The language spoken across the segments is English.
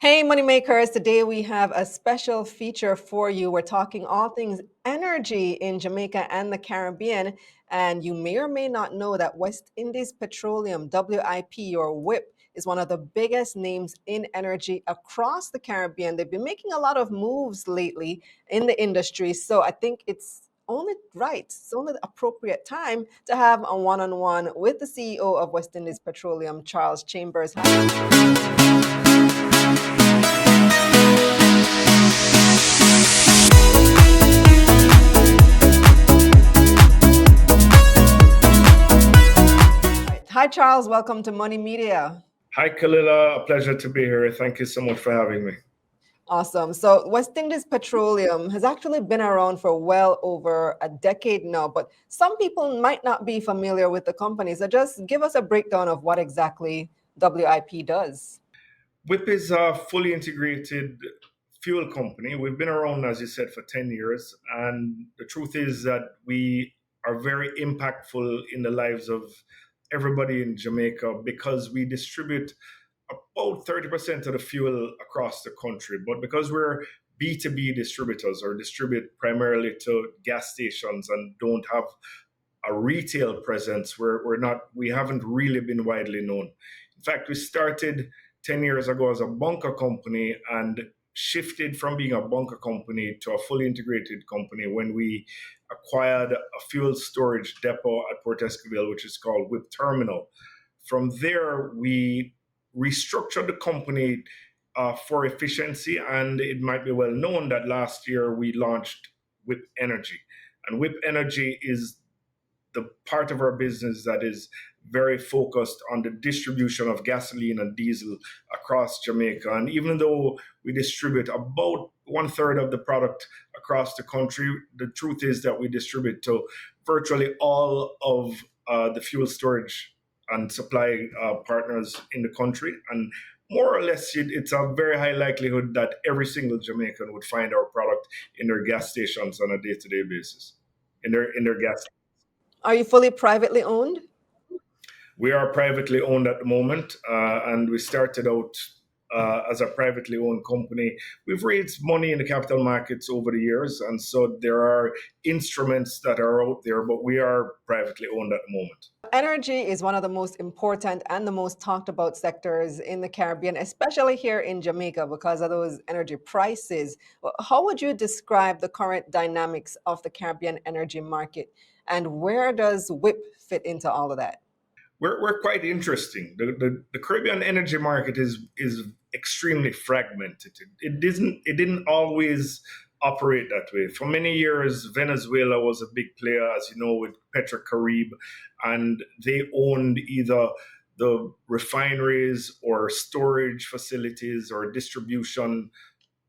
Hey, Moneymakers. Today we have a special feature for you. We're talking all things energy in Jamaica and the Caribbean. And you may or may not know that West Indies Petroleum, WIP or WIP, is one of the biggest names in energy across the Caribbean. They've been making a lot of moves lately in the industry. So I think it's only the appropriate time to have a one on one with the CEO of West Indies Petroleum, Charles Chambers. Hi, Charles. Welcome to Money Media. Hi, Kalila. A pleasure to be here. Thank you so much for having me. Awesome. So, West Indies Petroleum has actually been around for well over a decade now, but some people might not be familiar with the company. So, just give us a breakdown of what exactly WIP does. WIP is a fully integrated fuel company. We've been around, as you said, for 10 years. And the truth is that we are very impactful in the lives of everybody in Jamaica because we distribute about 30% of the fuel across the country. But because we're B2B distributors or distribute primarily to gas stations and don't have a retail presence, we haven't really been widely known. In fact, we started 10 years ago as a bunker company and shifted from being a bunker company to a fully integrated company when we acquired a fuel storage depot at Port Escoville, which is called WIP Terminal. From there, we restructured the company for efficiency, and it might be well known that last year we launched WIP Energy. And WIP Energy is the part of our business that is very focused on the distribution of gasoline and diesel across Jamaica. And even though we distribute about one third of the product across the country, the truth is that we distribute to virtually all of the fuel storage and supply partners in the country. And more or less, it's a very high likelihood that every single Jamaican would find our product in their gas stations on a day-to-day basis, in their gas. Are you fully privately owned? We are privately owned at the moment, and we started out as a privately owned company. We've raised money in the capital markets over the years, and so there are instruments that are out there, but we are privately owned at the moment. Energy is one of the most important and the most talked about sectors in the Caribbean, especially here in Jamaica because of those energy prices. How would you describe the current dynamics of the Caribbean energy market and where does WIP fit into all of that? We're quite interesting. The Caribbean energy market is extremely fragmented. It didn't always operate that way. For many years, Venezuela was a big player, as you know, with Petrocarib, and they owned either the refineries or storage facilities or distribution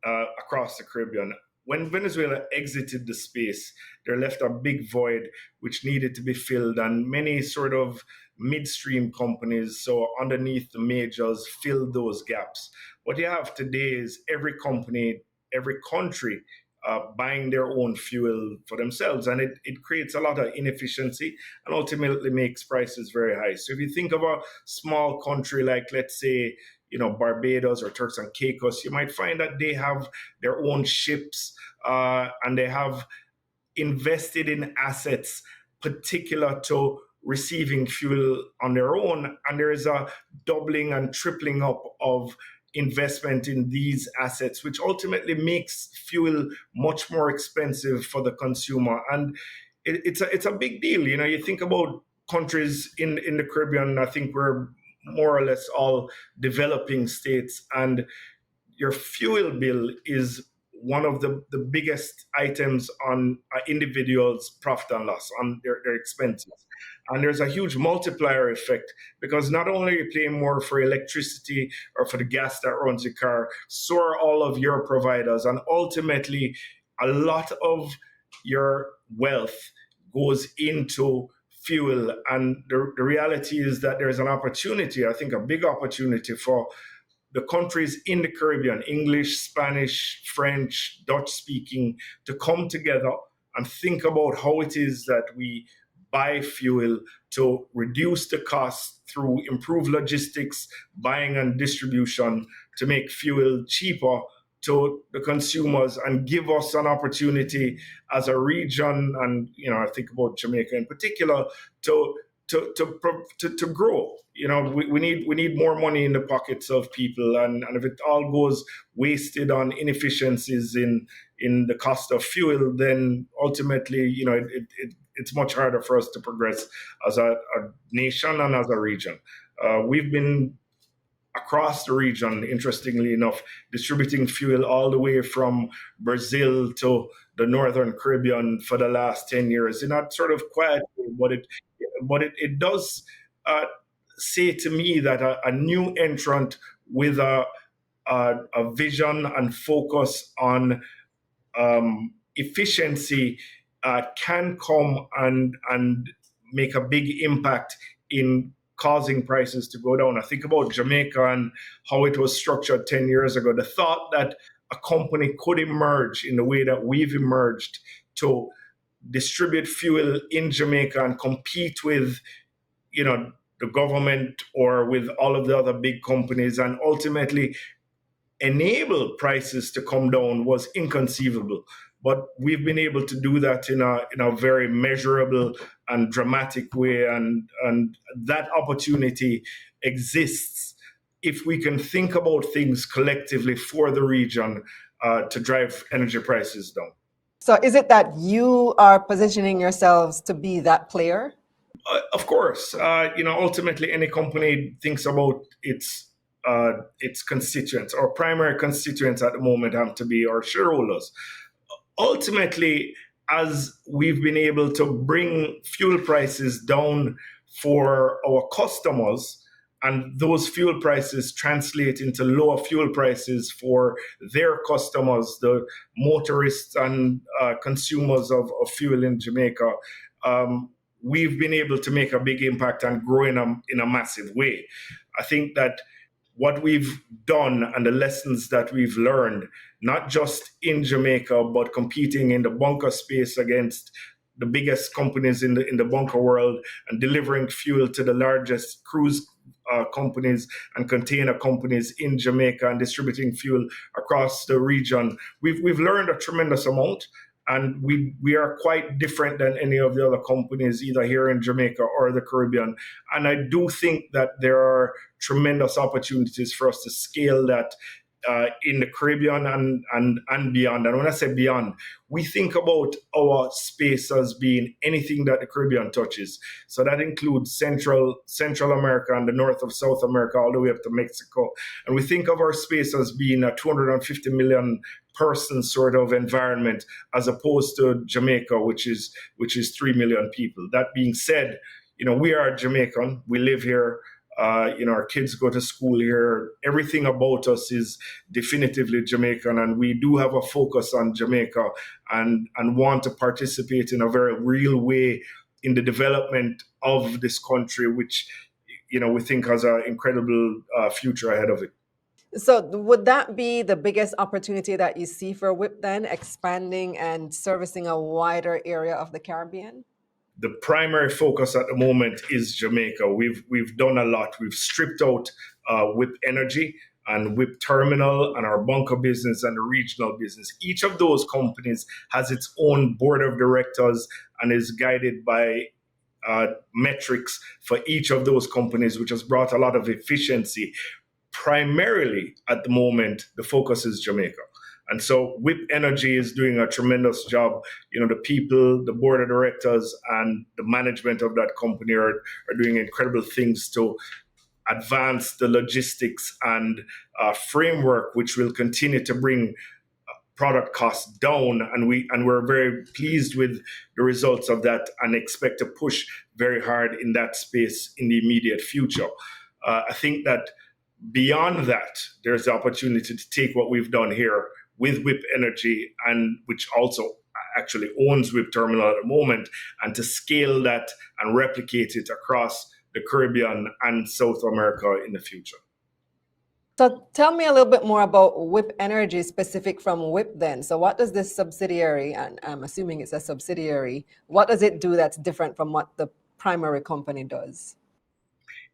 across the Caribbean. When Venezuela exited the space, they left a big void which needed to be filled, and many sort of midstream companies, so underneath the majors, filled those gaps. What you have today is every company, every country buying their own fuel for themselves, and it creates a lot of inefficiency and ultimately makes prices very high. So if you think of a small country like, let's say, Barbados or Turks and Caicos, you might find that they have their own ships and they have invested in assets particular to receiving fuel on their own. And there is a doubling and tripling up of investment in these assets, which ultimately makes fuel much more expensive for the consumer. And it's a big deal. You think about countries in the Caribbean, I think we're more or less all developing states, and your fuel bill is one of the biggest items on individuals' profit and loss, on their expenses. And there's a huge multiplier effect because not only are you paying more for electricity or for the gas that runs your car, so are all of your providers. And ultimately, a lot of your wealth goes into fuel. And the reality is that there's an opportunity, I think a big opportunity for the countries in the Caribbean, English, Spanish, French, Dutch speaking, to come together and think about how it is that we buy fuel to reduce the cost through improved logistics, buying and distribution, to make fuel cheaper to the consumers and give us an opportunity as a region, and I think about Jamaica in particular, to to grow. We need more money in the pockets of people, and if it all goes wasted on inefficiencies in the cost of fuel, then ultimately, it's much harder for us to progress as a nation and as a region. We've been across the region, interestingly enough, distributing fuel all the way from Brazil to the Northern Caribbean for the last 10 years in a sort of quiet way, but it does uh, say to me that a new entrant with a vision and focus on efficiency can come and make a big impact in causing prices to go down. I think about Jamaica and how it was structured 10 years ago. The thought that a company could emerge in the way that we've emerged to distribute fuel in Jamaica and compete with, the government or with all of the other big companies, and ultimately enable prices to come down, was inconceivable. But we've been able to do that in a very measurable and dramatic way, and that opportunity exists if we can think about things collectively for the region to drive energy prices down. So is it that you are positioning yourselves to be that player? Of course, ultimately any company thinks about its constituents. Our primary constituents at the moment have to be our shareholders. Ultimately, as we've been able to bring fuel prices down for our customers, and those fuel prices translate into lower fuel prices for their customers, the motorists and consumers of fuel in Jamaica, we've been able to make a big impact and grow in a massive way. I think that what we've done and the lessons that we've learned, not just in Jamaica, but competing in the bunker space against the biggest companies in the bunker world and delivering fuel to the largest cruise companies and container companies in Jamaica and distributing fuel across the region. We've learned a tremendous amount, and we are quite different than any of the other companies, either here in Jamaica or the Caribbean. And I do think that there are tremendous opportunities for us to scale that in the Caribbean and beyond. And when I say beyond, we think about our space as being anything that the Caribbean touches. So that includes Central America and the north of South America, all the way up to Mexico. And we think of our space as being a 250 million person sort of environment, as opposed to Jamaica, which is 3 million people. That being said, we are Jamaican. We live here. Our kids go to school here. Everything about us is definitively Jamaican, and we do have a focus on Jamaica and want to participate in a very real way in the development of this country, which we think has an incredible future ahead of it. So would that be the biggest opportunity that you see for WIP then, expanding and servicing a wider area of the Caribbean? The primary focus at the moment is Jamaica. We've done a lot. We've stripped out WIP Energy and WIP Terminal and our bunker business and the regional business. Each of those companies has its own board of directors and is guided by metrics for each of those companies, which has brought a lot of efficiency. Primarily at the moment, the focus is Jamaica. And so WIP Energy is doing a tremendous job. The people, the board of directors, and the management of that company are doing incredible things to advance the logistics and framework, which will continue to bring product costs down. And we're very pleased with the results of that and expect to push very hard in that space in the immediate future. I think that beyond that, there's the opportunity to take what we've done here with WIP Energy, and which also actually owns WIP Terminal at the moment, and to scale that and replicate it across the Caribbean and South America in the future. So tell me a little bit more about WIP Energy specific from WIP then. So what does this subsidiary, and I'm assuming it's a subsidiary, what does it do that's different from what the primary company does?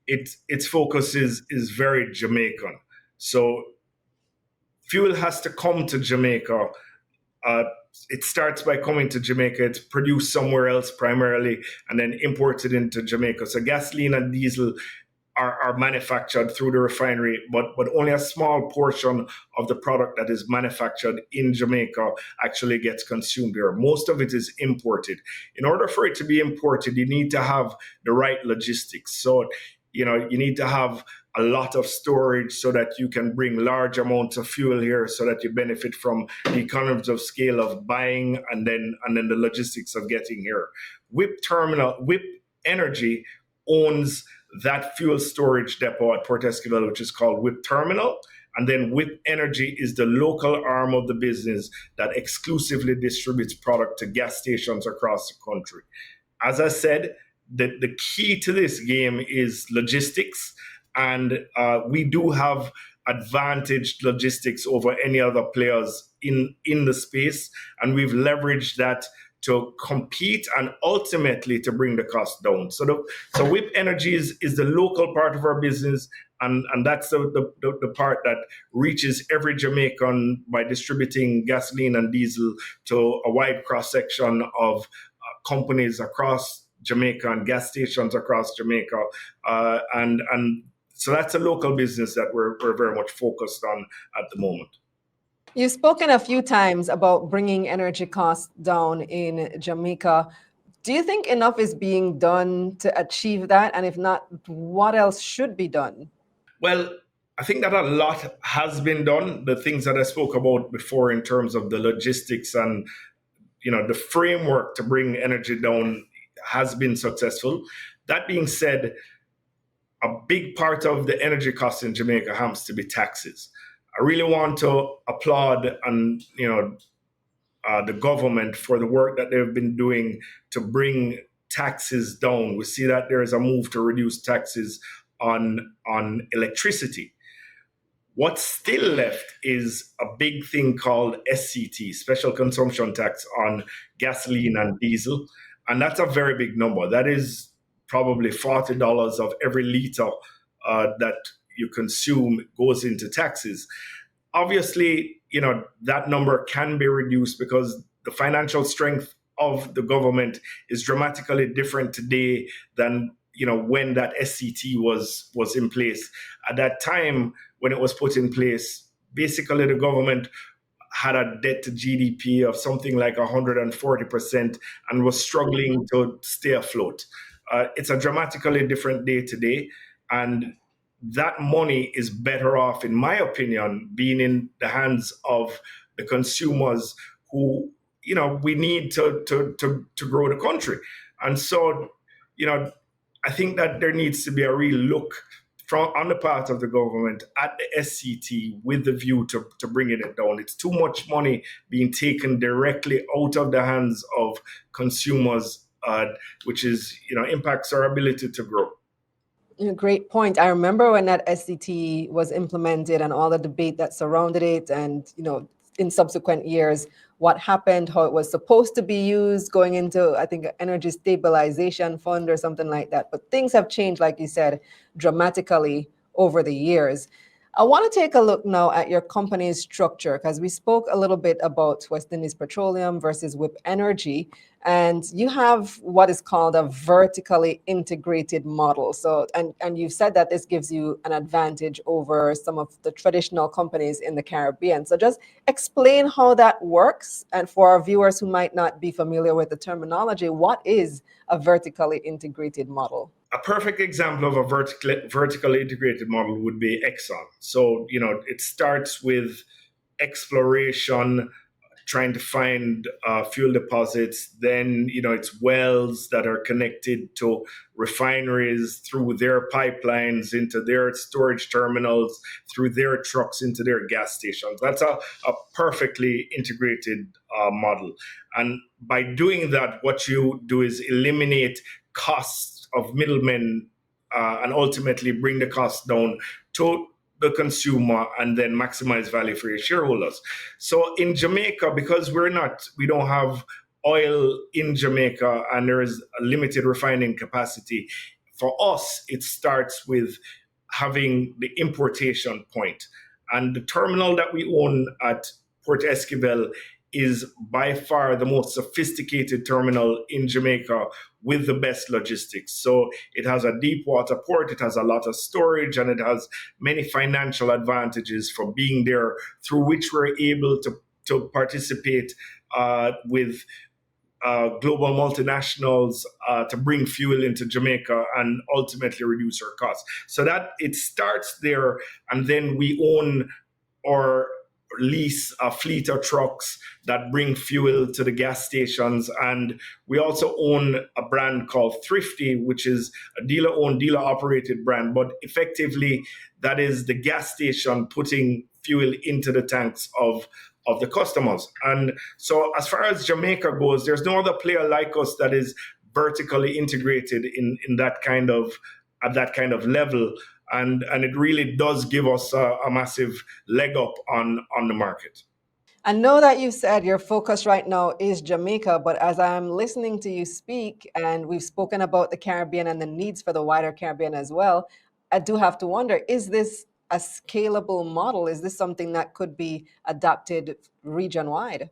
Its focus is very Jamaican. So fuel has to come to Jamaica. Uh, it starts by coming to Jamaica. It's produced somewhere else primarily, and then imported into Jamaica. So gasoline and diesel are manufactured through the refinery, but only a small portion of the product that is manufactured in Jamaica actually gets consumed there. Most of it is imported. In order for it to be imported, you need to have the right logistics. So, you need to have a lot of storage so that you can bring large amounts of fuel here so that you benefit from the economies of scale of buying and then the logistics of getting here. WIP Energy owns that fuel storage depot at Port Esquivel, which is called WIP Terminal. And then WIP Energy is the local arm of the business that exclusively distributes product to gas stations across the country. As I said, the key to this game is logistics, and we do have advantaged logistics over any other players in the space, and we've leveraged that to compete and ultimately to bring the cost down. So WIP Energy is the local part of our business, and that's the part that reaches every Jamaican by distributing gasoline and diesel to a wide cross section of companies across Jamaica and gas stations across Jamaica, and so that's a local business that we're very much focused on at the moment. You've spoken a few times about bringing energy costs down in Jamaica. Do you think enough is being done to achieve that? And if not, what else should be done? Well, I think that a lot has been done. The things that I spoke about before in terms of the logistics and the framework to bring energy down has been successful. That being said, a big part of the energy cost in Jamaica has to be taxes. I really want to applaud the government for the work that they've been doing to bring taxes down. We see that there is a move to reduce taxes on electricity. What's still left is a big thing called SCT, Special Consumption Tax on gasoline and diesel. And that's a very big number. That is probably $40 of every liter that you consume goes into taxes. Obviously, that number can be reduced because the financial strength of the government is dramatically different today than when that SCT was in place. At that time, when it was put in place, basically the government had a debt to GDP of something like 140% and was struggling to stay afloat. It's a dramatically different day today, and that money is better off, in my opinion, being in the hands of the consumers who we need to grow the country. And so, I think that there needs to be a real look on the part of the government at the SCT with the view to bringing it down. It's too much money being taken directly out of the hands of consumers, which is impacts our ability to grow. Great point. I remember when that SCT was implemented and all the debate that surrounded it, and in subsequent years, what happened, how it was supposed to be used, going into, I think, an energy stabilization fund or something like that. But things have changed, like you said, dramatically over the years. I want to take a look now at your company's structure, because we spoke a little bit about West Indies Petroleum versus WIP Energy, and you have what is called a vertically integrated model. So, and you've said that this gives you an advantage over some of the traditional companies in the Caribbean. So just explain how that works. And for our viewers who might not be familiar with the terminology, what is a vertically integrated model? A perfect example of a vertically integrated model would be Exxon. So, it starts with exploration, trying to find fuel deposits. Then, it's wells that are connected to refineries through their pipelines into their storage terminals, through their trucks into their gas stations. That's a perfectly integrated model. And by doing that, what you do is eliminate costs of middlemen and ultimately bring the cost down to the consumer and then maximize value for your shareholders. So in Jamaica, because we don't have oil in Jamaica and there is a limited refining capacity, for us, it starts with having the importation point. And the terminal that we own at Port Esquivel is by far the most sophisticated terminal in Jamaica with the best logistics. So it has a deep water port, it has a lot of storage, and it has many financial advantages for being there, through which we're able to participate with global multinationals to bring fuel into Jamaica and ultimately reduce our costs. So that it starts there, and then we own or lease a fleet of trucks that bring fuel to the gas stations. And we also own a brand called Thrifty, which is a dealer-owned, dealer-operated brand. But effectively, that is the gas station putting fuel into the tanks of the customers. And so as far as Jamaica goes, there's no other player like us that is vertically integrated in that kind of at that kind of level. And it really does give us a massive leg up on the market. I know that you said your focus right now is Jamaica, but as I'm listening to you speak, and we've spoken about the Caribbean and the needs for the wider Caribbean as well, I do have to wonder, is this a scalable model? Is this something that could be adapted region wide?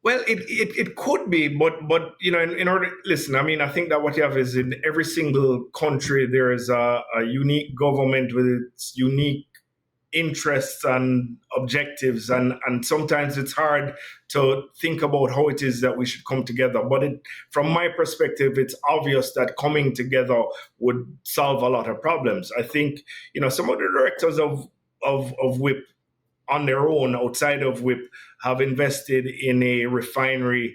Well, it could be, but in order, listen, I mean, I think that what you have is in every single country there is a unique government with its unique interests and objectives, and sometimes it's hard to think about how it is that we should come together. But from my perspective, it's obvious that coming together would solve a lot of problems. I think some of the directors of WIP on their own, outside of WIP, have invested in a refinery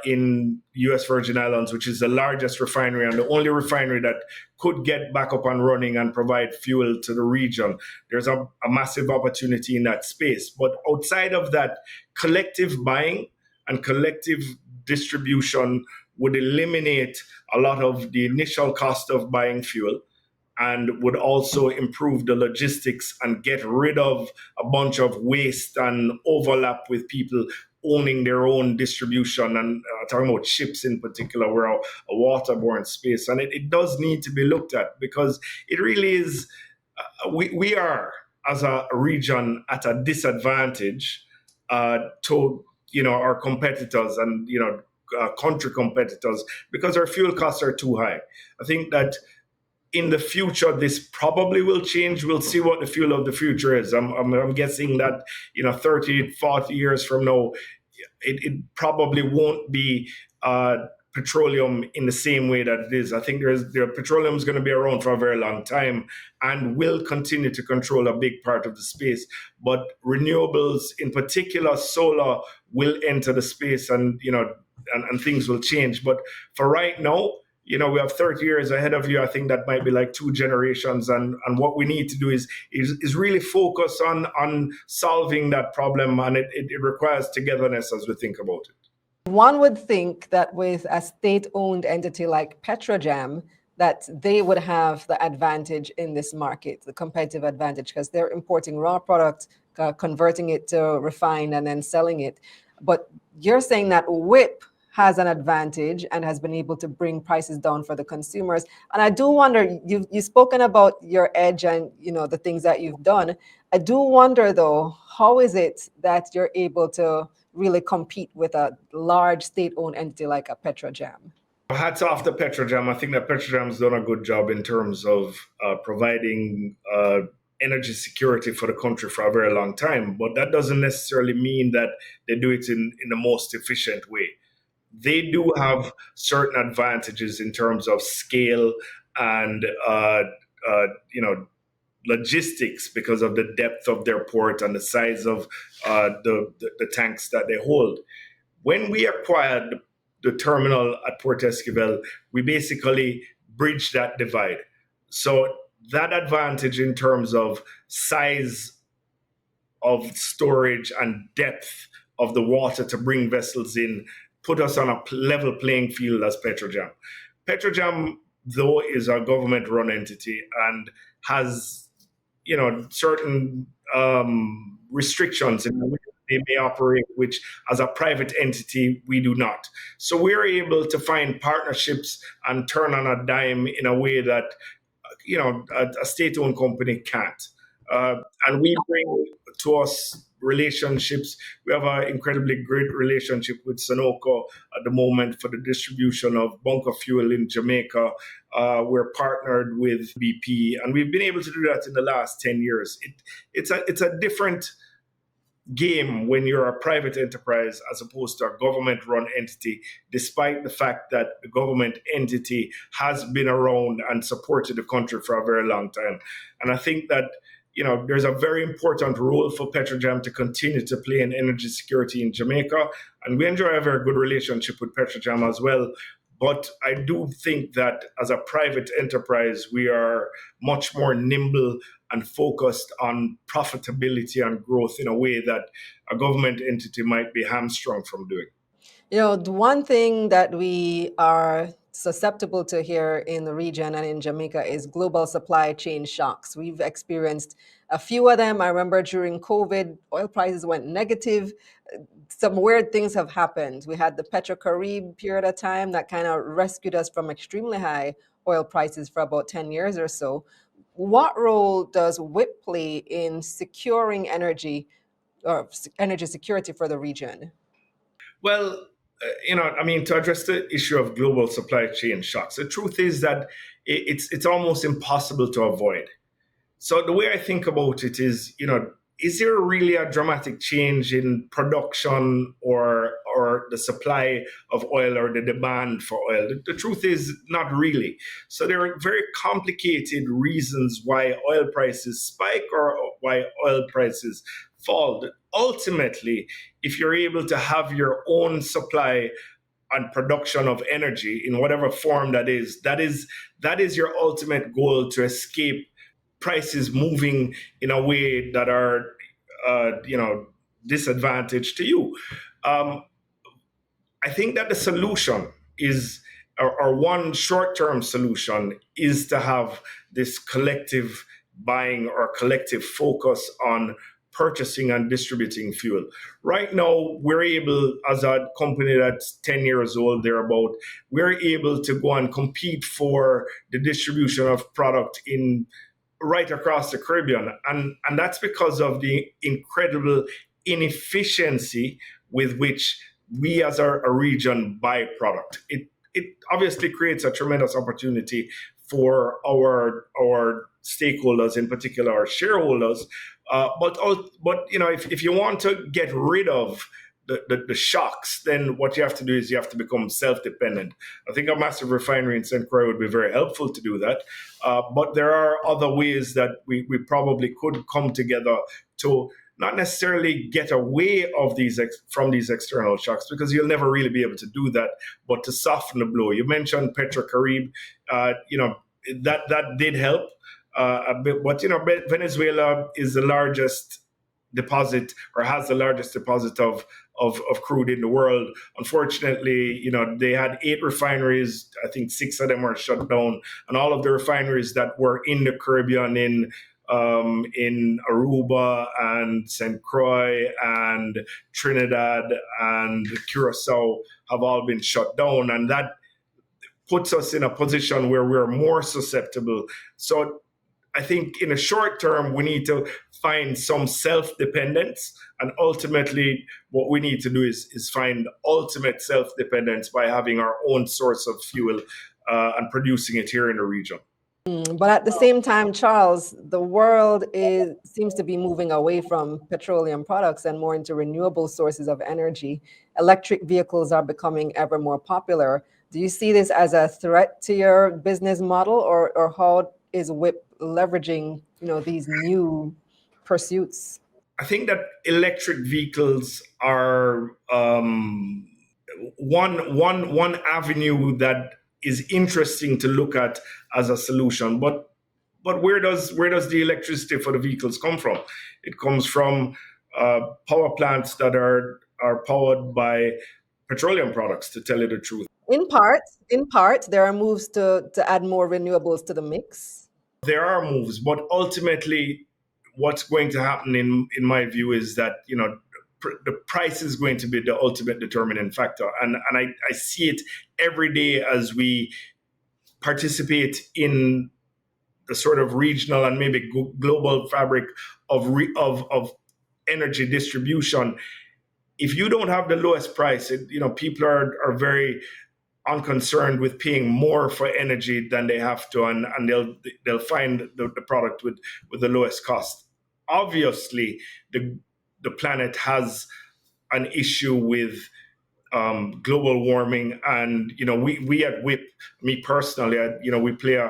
in U.S. Virgin Islands, which is the largest refinery and the only refinery that could get back up and running and provide fuel to the region. There's a massive opportunity in that space. But outside of that, collective buying and collective distribution would eliminate a lot of the initial cost of buying fuel, and would also improve the logistics and get rid of a bunch of waste and overlap with people owning their own distribution. And talking about ships in particular, we're a waterborne space. And it does need to be looked at, because it really is, we are, as a region, at a disadvantage to our competitors and country competitors, because our fuel costs are too high. I think that in the future, this probably will change. We'll see what the fuel of the future is. I'm guessing that 30, 40 years from now, it probably won't be petroleum in the same way that it is. I think petroleum is going to be around for a very long time and will continue to control a big part of the space. But renewables, in particular solar, will enter the space, and and things will change. But for right now, we have 30 years ahead of you. I think that might be like 2 generations. And what we need to do is really focus on solving that problem. And it requires togetherness as we think about it. One would think that with a state-owned entity like Petrojam, that they would have the advantage in this market, the competitive advantage, because they're importing raw product, converting it to refined, and then selling it. But you're saying that WIP has an advantage and has been able to bring prices down for the consumers. And I do wonder, you've spoken about your edge and the things that you've done. I do wonder though, how is it that you're able to really compete with a large state-owned entity like a Petrojam? Hats off to Petrojam. I think that Petrojam's done a good job in terms of providing energy security for the country for a very long time. But that doesn't necessarily mean that they do it in the most efficient way. They do have certain advantages in terms of scale and logistics, because of the depth of their port and the size of the tanks that they hold. When we acquired the terminal at Port Esquivel, we basically bridged that divide. So that advantage in terms of size of storage and depth of the water to bring vessels in put us on a level playing field as Petrojam. Petrojam, though, is a government-run entity and has certain restrictions in the way they may operate, which as a private entity we do not. So we're able to find partnerships and turn on a dime in a way that a state-owned company can't. And we bring to us relationships. We have an incredibly great relationship with Sunoco at the moment for the distribution of bunker fuel in Jamaica. We're partnered with BP, and we've been able to do that in the last 10 years. It's a different game when you're a private enterprise as opposed to a government run entity, despite the fact that the government entity has been around and supported the country for a very long time. And I think that there's a very important role for Petrojam to continue to play in energy security in Jamaica. And we enjoy a very good relationship with Petrojam as well. But I do think that as a private enterprise, we are much more nimble and focused on profitability and growth in a way that a government entity might be hamstrung from doing. The one thing that we are susceptible to here in the region and in Jamaica is global supply chain shocks. We've experienced a few of them. I remember during COVID, oil prices went negative. Some weird things have happened. We had the Petro-Carib period of time that kind of rescued us from extremely high oil prices for about 10 years or so. What role does WIP play in securing energy or energy security for the region? Well, I mean, to address the issue of global supply chain shocks, the truth is that it's almost impossible to avoid. So the way I think about it is, is there really a dramatic change in production or the supply of oil or the demand for oil? The truth is not really. So there are very complicated reasons why oil prices spike or why oil prices fall. Ultimately, if you're able to have your own supply and production of energy in whatever form that is your ultimate goal, to escape prices moving in a way that are disadvantage to you. Um, I think that the solution is, or one short-term solution is to have this collective buying or collective focus on purchasing and distributing fuel. Right now, we're able, as a company that's 10 years old, thereabout, we're able to go and compete for the distribution of product in right across the Caribbean. And that's because of the incredible inefficiency with which we as a region buy product. It obviously creates a tremendous opportunity for our stakeholders, in particular our shareholders. But if you want to get rid of the shocks, then what you have to do is you have to become self-dependent. I think a massive refinery in St. Croix would be very helpful to do that. But there are other ways that we probably could come together to not necessarily get away from these external shocks, because you'll never really be able to do that, but to soften the blow. You mentioned Petro-Carib, that did help. But Venezuela is the largest deposit, or has the largest deposit of crude in the world. Unfortunately, they had 8 refineries. I think 6 of them were shut down, and all of the refineries that were in the Caribbean, in Aruba and St. Croix and Trinidad and Curacao, have all been shut down, and that puts us in a position where we're more susceptible. So I think in the short term, we need to find some self-dependence. And ultimately, what we need to do is find ultimate self-dependence by having our own source of fuel and producing it here in the region. But at the same time, Charles, the world seems to be moving away from petroleum products and more into renewable sources of energy. Electric vehicles are becoming ever more popular. Do you see this as a threat to your business model, or how is WIP leveraging, these new pursuits? I think that electric vehicles are one avenue that is interesting to look at as a solution. But where does the electricity for the vehicles come from? It comes from power plants that are powered by petroleum products, to tell you the truth. In part, there are moves to add more renewables to the mix. There are moves, but ultimately what's going to happen in my view is that, the price is going to be the ultimate determining factor, and I see it every day as we participate in the sort of regional and maybe global fabric of energy distribution. If you don't have the lowest price, people are very unconcerned with paying more for energy than they have to, and they'll find the product with the lowest cost. Obviously, the planet has an issue with global warming, and we at WIP, me personally, we play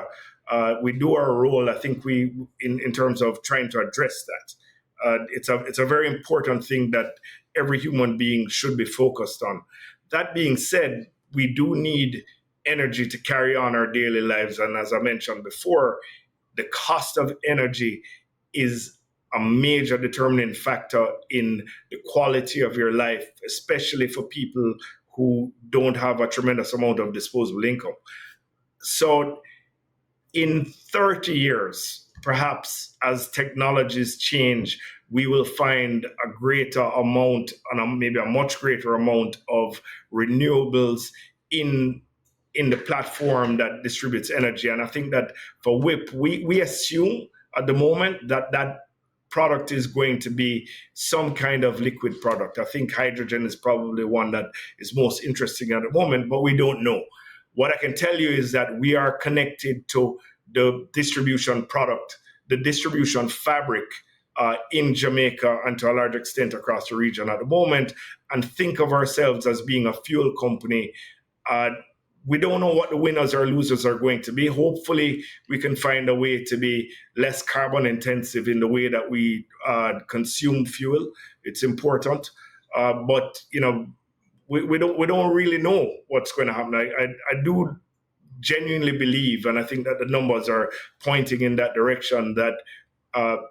we do our role. I think we in terms of trying to address that. It's a very important thing that every human being should be focused on. That being said, we do need energy to carry on our daily lives, and as I mentioned before, the cost of energy is a major determining factor in the quality of your life, especially for people who don't have a tremendous amount of disposable income. So, in 30 years, perhaps as technologies change, we will find a greater amount, and maybe a much greater amount of renewables in the platform that distributes energy. And I think that for WIP, we assume at the moment that product is going to be some kind of liquid product. I think hydrogen is probably one that is most interesting at the moment, but we don't know. What I can tell you is that we are connected to the distribution product, the distribution fabric in Jamaica and to a large extent across the region at the moment, and think of ourselves as being a fuel company. We don't know what the winners or losers are going to be. Hopefully, we can find a way to be less carbon intensive in the way that we consume fuel. It's important, but we don't really know what's going to happen. I do genuinely believe, and I think that the numbers are pointing in that direction, that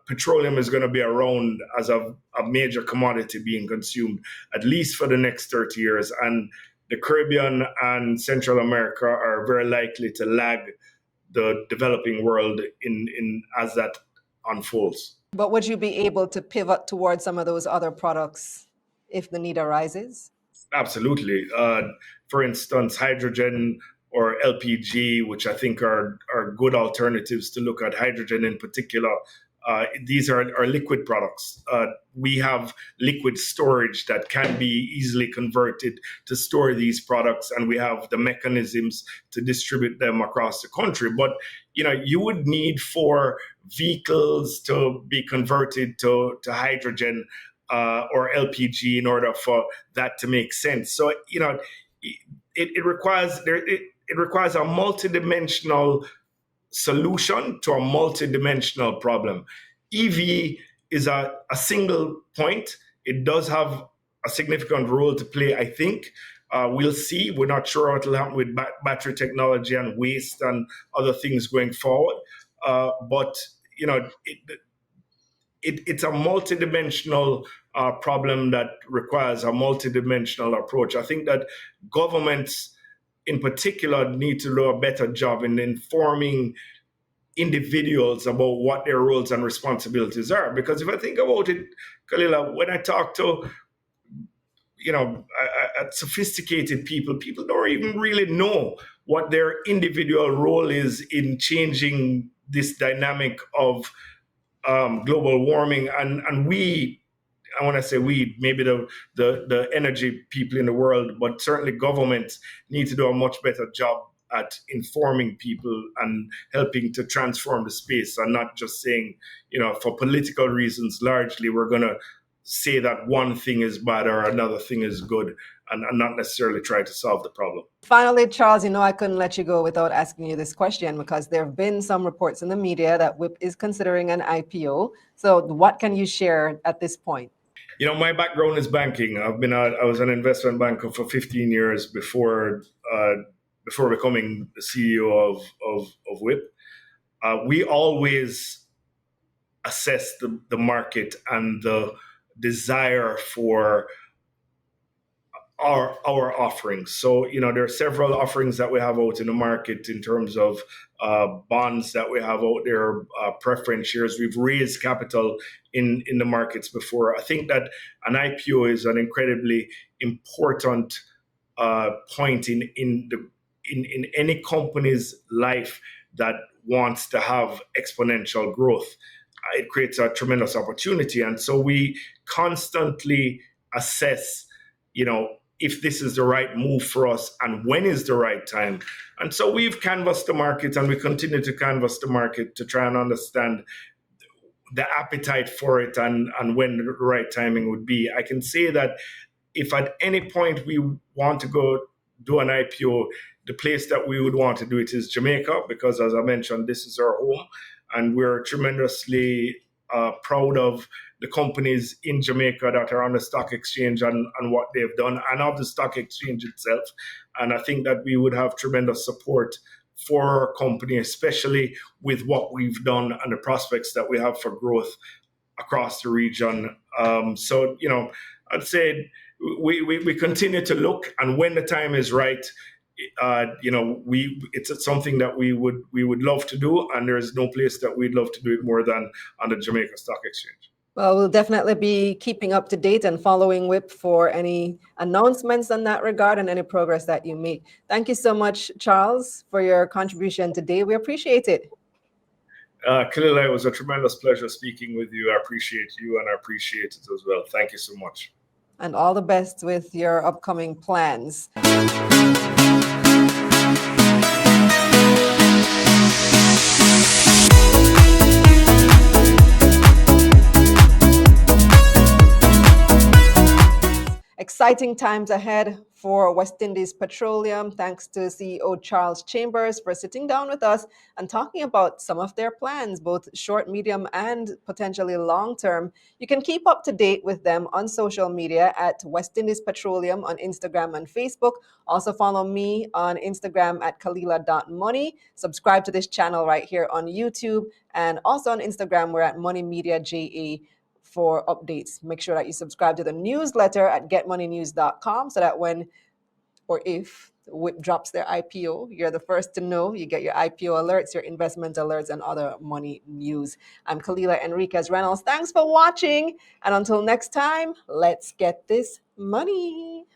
petroleum is going to be around as a major commodity being consumed at least for the next 30 years. And the Caribbean and Central America are very likely to lag the developing world in as that unfolds. But would you be able to pivot towards some of those other products if the need arises? Absolutely. For instance, hydrogen or LPG, which I think are good alternatives to look at. Hydrogen in particular, these are liquid products. We have liquid storage that can be easily converted to store these products, and we have the mechanisms to distribute them across the country. But you would need for vehicles to be converted to hydrogen or LPG in order for that to make sense. So it requires a multidimensional solution to a multidimensional problem. EV is a single point. It does have a significant role to play, I think. We'll see. We're not sure what will happen with battery technology and waste and other things going forward. But it's a multidimensional problem that requires a multidimensional approach. I think that governments in particular need to do a better job in informing individuals about what their roles and responsibilities are. Because if I think about it, Kalila, when I talk to sophisticated people don't even really know what their individual role is in changing this dynamic of global warming. And I want to say we, maybe the energy people in the world, but certainly governments need to do a much better job at informing people and helping to transform the space, and not just saying, for political reasons, largely we're going to say that one thing is bad or another thing is good, and not necessarily try to solve the problem. Finally, Charles, I couldn't let you go without asking you this question, because there have been some reports in the media that WIP is considering an IPO. So what can you share at this point? My background is banking. I was an investment banker for 15 years before becoming the CEO of WIP. We always assess the market and the desire for our offerings. So, there are several offerings that we have out in the market in terms of bonds that we have out there, preference shares. We've raised capital in the markets before. I think that an IPO is an incredibly important point in any company's life that wants to have exponential growth. It creates a tremendous opportunity, and so we constantly assess, if this is the right move for us and when is the right time. And so we've canvassed the market, and we continue to canvass the market to try and understand the appetite for it, and when the right timing would be. I can say that if at any point we want to go do an IPO, the place that we would want to do it is Jamaica, because as I mentioned, this is our home, and we're tremendously proud of the companies in Jamaica that are on the stock exchange, and what they've done, and of the stock exchange itself. And I think that we would have tremendous support for our company, especially with what we've done and the prospects that we have for growth across the region. So, I'd say we continue to look, and when the time is right, it's something that we would love to do, and there's no place that we'd love to do it more than on the Jamaica Stock Exchange. Well, we'll definitely be keeping up to date and following WIP for any announcements in that regard and any progress that you make. Thank you so much, Charles, for your contribution today. We appreciate it. Kalila, it was a tremendous pleasure speaking with you. I appreciate you, and I appreciate it as well. Thank you so much. And all the best with your upcoming plans. Exciting times ahead for West Indies Petroleum. Thanks to CEO Charles Chambers for sitting down with us and talking about some of their plans, both short, medium, and potentially long term. You can keep up to date with them on social media at West Indies Petroleum on Instagram and Facebook. Also follow me on Instagram at kalila.money. Subscribe to this channel right here on YouTube, and also on Instagram, we're at Money Media JA for updates. Make sure that you subscribe to the newsletter at getmoneynews.com so that when or if WIP drops their IPO, you're the first to know. You get your IPO alerts, your investment alerts, and other money news. I'm Kalila Enriquez Reynolds. Thanks for watching. And until next time, let's get this money.